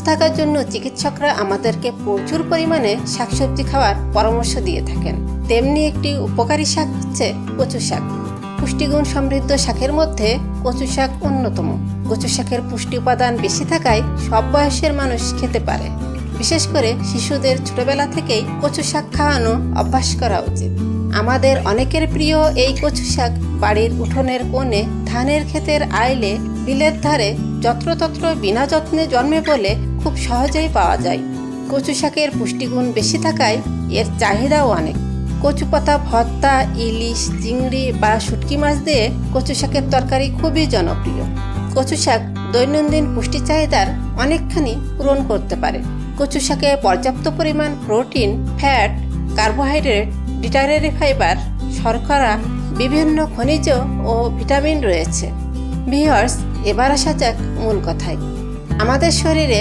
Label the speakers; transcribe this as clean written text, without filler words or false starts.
Speaker 1: থাকার জন্য চিকিৎসকরা আমাদেরকে প্রচুর পরিমাণে শাকসবজি খাওয়ার পরামর্শ দিয়ে থাকেন। তেমনি একটি উপকারী শাক হচ্ছে কচু শাক। পুষ্টিগুণ সমৃদ্ধ শাকের মধ্যে কচু শাক অন্যতম। কচু শাকের পুষ্টি উপাদান বেশি থাকায় সব বয়সের মানুষ খেতে পারে। বিশেষ করে শিশুদের ছোটবেলা থেকেই কচু শাক খাওয়ানো অভ্যাস করা উচিত। আমাদের অনেকের প্রিয় এই কচু শাক বাড়ির উঠোনের কোণে, ধানের ক্ষেতের আইলে, বিলের ধারে যত্রতত্র বিনা যত্নে জন্মে বলে খুব সহজেই পাওয়া যায়। কচু শাকের পুষ্টিগুণ বেশি থাকায় এর চাহিদাও অনেক। কচু পাতা ভর্তা, ইলিশ, চিংড়ি বা শুটকি মাছ দিয়ে কচু শাকের তরকারি খুবই জনপ্রিয়। কচু শাক দৈনন্দিন পুষ্টি চাহিদার অনেকখানি পূরণ করতে পারে। কচু শাকে পর্যাপ্ত পরিমাণ প্রোটিন, ফ্যাট, কার্বোহাইড্রেট, ডিটারেরি ফাইবার, শর্করা, বিভিন্ন খনিজ ও ভিটামিন রয়েছে। ভিউয়ার্স, এবার আসা যাক মূল কথায়। আমাদের শরীরে